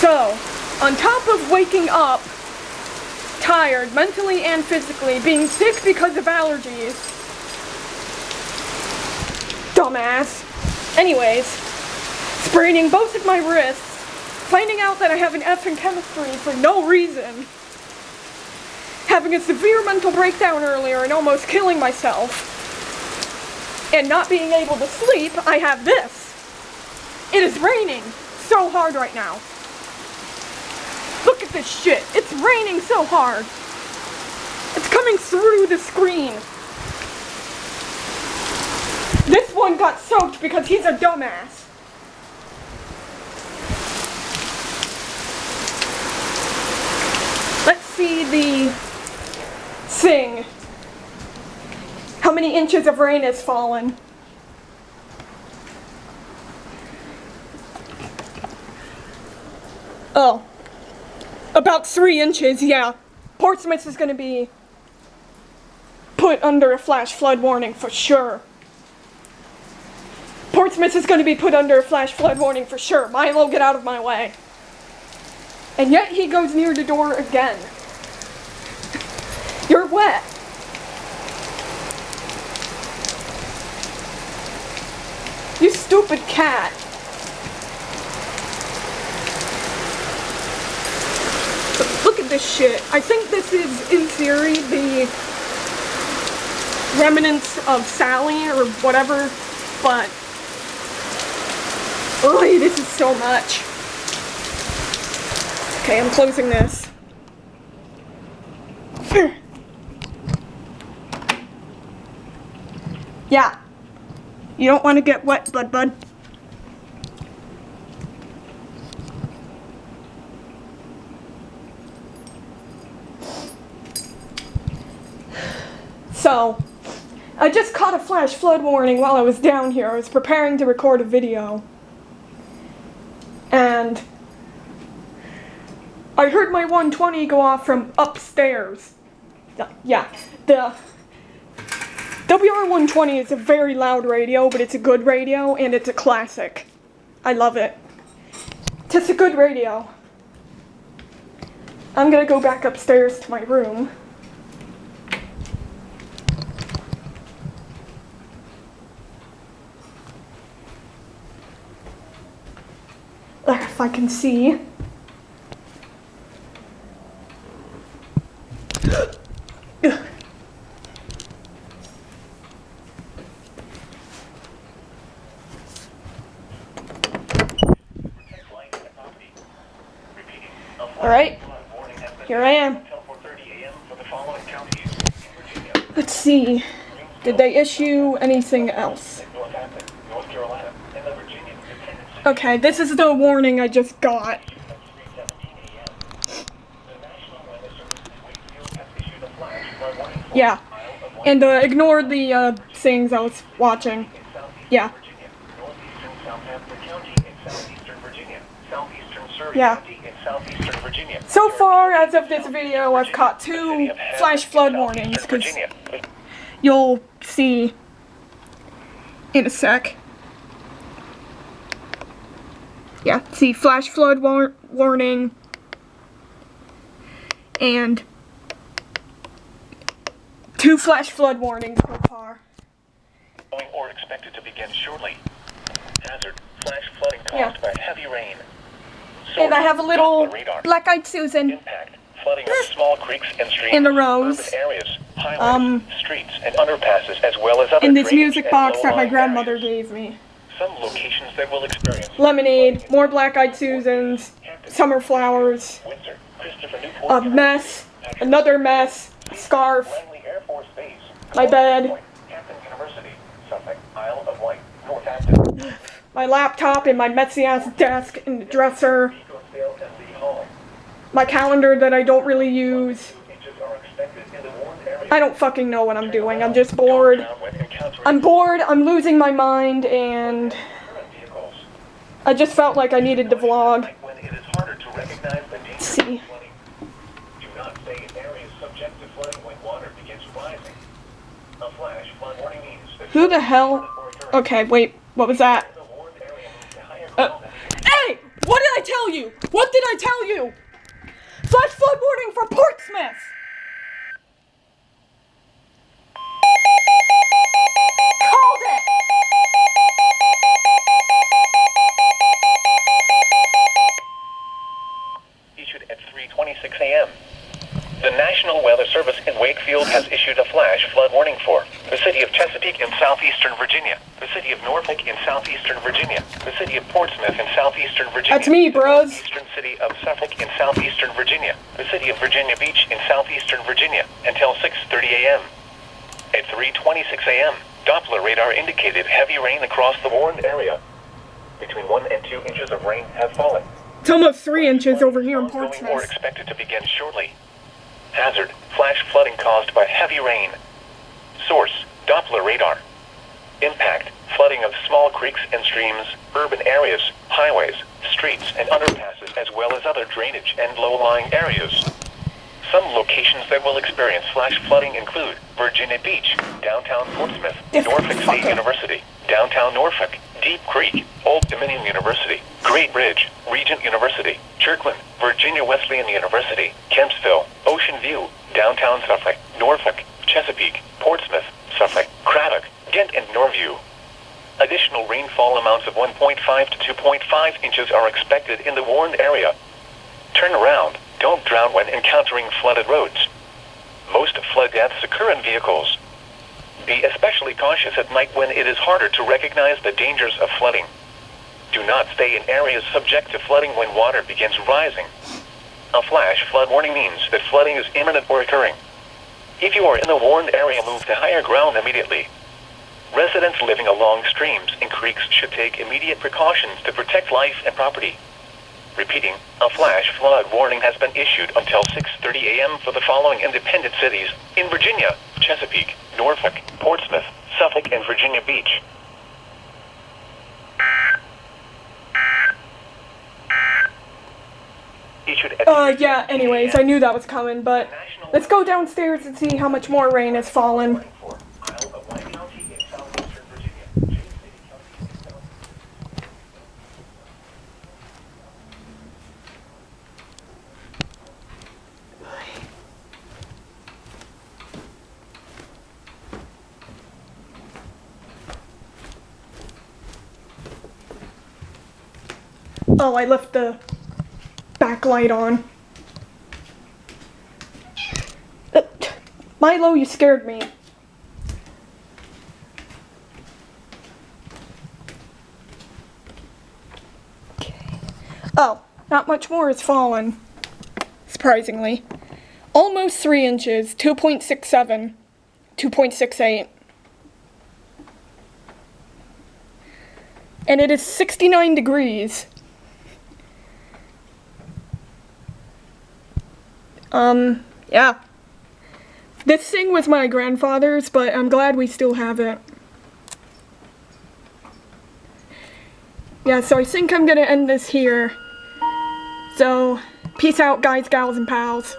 So, on top of waking up tired, mentally and physically, being sick because of allergies, dumbass, anyways, spraining both of my wrists, finding out that I have an F in chemistry for no reason, having a severe mental breakdown earlier and almost killing myself, and not being able to sleep, I have this. It is raining so hard right now. Look at this shit. It's raining so hard. It's coming through the screen. This one got soaked because he's a dumbass. Let's see the thing. How many inches of rain has fallen? Oh. About 3 inches, yeah. Portsmouth is going to be put under a flash flood warning for sure. Portsmouth is going to be put under a flash flood warning for sure. Milo, get out of my way. And yet he goes near the door again. You're wet. You stupid cat. Look at this shit. I think this is, in theory, the remnants of Sally or whatever, but oy, this is so much. Okay, I'm closing this. Yeah. You don't want to get wet, bud. So, I just caught a flash flood warning while I was down here. I was preparing to record a video. And I heard my 120 go off from upstairs. Yeah, the WR120 is a very loud radio, but it's a good radio, and it's a classic. I love it. Just a good radio. I'm gonna go back upstairs to my room. If I can see. Alright, here I am. Let's see, did they issue anything else? Okay, this is the warning I just got. Yeah, and ignore the things I was watching. Yeah. Yeah. So far, as of this video, I've caught 2 flash flood warnings, because you'll see in a sec. Yeah, see, flash flood warning, and 2 flash flood warnings so far. Or expected to begin shortly. Hazard, flash flooding caused by heavy rain. And I have a little black-eyed Susan Impact, flooding of small creeks and streams, in the rows, urban areas, highways, streets, and underpasses, as well as other in this music and box that my low-lying grandmother areas. gave me. Some locations that will experience Lemonade, more black-eyed Susans, summer flowers, Windsor, Christopher a Newport, mess, another mess, a scarf, Langley Air Force Base, my bed, Hampton University, Suffolk, Isle of Wight, Northampton, my laptop and my messy-ass desk in the dresser, Beaconsdale, and Lee Hall. my calendar that I don't really use. Inches are expected in the warned area. I don't fucking know what I'm doing. I'm just bored. I'm bored, I'm losing my mind, and I just felt like I needed to vlog. When it is harder to recognize the danger of See. flooding. Do not stay in areas subject to flooding when water begins rising. A flash flood warning means that Who the hell? Okay, wait, what was that? the warned area moves to higher ground. Hey! What did I tell you? What did I tell you? Flash flood warning for Portsmouth! Called it! Issued at 3:26 a.m. The National Weather Service in Wakefield has issued a flash flood warning for the city of Chesapeake in southeastern Virginia, the city of Norfolk in southeastern Virginia, the city of Portsmouth in southeastern Virginia, That's me, bros. the eastern city of Suffolk in southeastern Virginia, the city of Virginia Beach in southeastern Virginia, until 6:30 a.m. At 3:26 a.m., Doppler radar indicated heavy rain across the warned area. Between 1 and 2 inches of rain have fallen. It's almost 3 inches over here in Ongoing or Portsmouth. expected to begin shortly. Hazard, flash flooding caused by heavy rain. Source, Doppler radar. Impact, flooding of small creeks and streams, urban areas, highways, streets, and underpasses, as well as other drainage and low-lying areas. Some locations that will experience flash flooding include Virginia Beach, downtown Portsmouth, Norfolk State University, downtown Norfolk, Deep Creek, Old Dominion University, Great Bridge, Regent University, Kirkland, Virginia Wesleyan University, Kempsville, Ocean View, downtown Suffolk, Norfolk, Chesapeake, Portsmouth, Suffolk, Craddock, Ghent, and Norview. Additional rainfall amounts of 1.5 to 2.5 inches are expected in the warned area. Turn around. Don't drown when encountering flooded roads. Most flood deaths occur in vehicles. Be especially cautious at night when it is harder to recognize the dangers of flooding. Do not stay in areas subject to flooding when water begins rising. A flash flood warning means that flooding is imminent or occurring. If you are in a warned area, move to higher ground immediately. Residents living along streams and creeks should take immediate precautions to protect life and property. Repeating, a flash flood warning has been issued until 6:30 a.m. for the following independent cities in Virginia: Chesapeake, Norfolk, Portsmouth, Suffolk, and Virginia Beach. Issued at Yeah, anyways, I knew that was coming, but let's go downstairs and see how much more rain has fallen. Oh, I left the backlight on. Milo, you scared me. Okay. Oh, not much more has fallen. Surprisingly. Almost 3 inches, 2.67, 2.68. And it is 69 degrees. Yeah. This thing was my grandfather's, but I'm glad we still have it. Yeah, so I think I'm gonna end this here. So, peace out, guys, gals, and pals.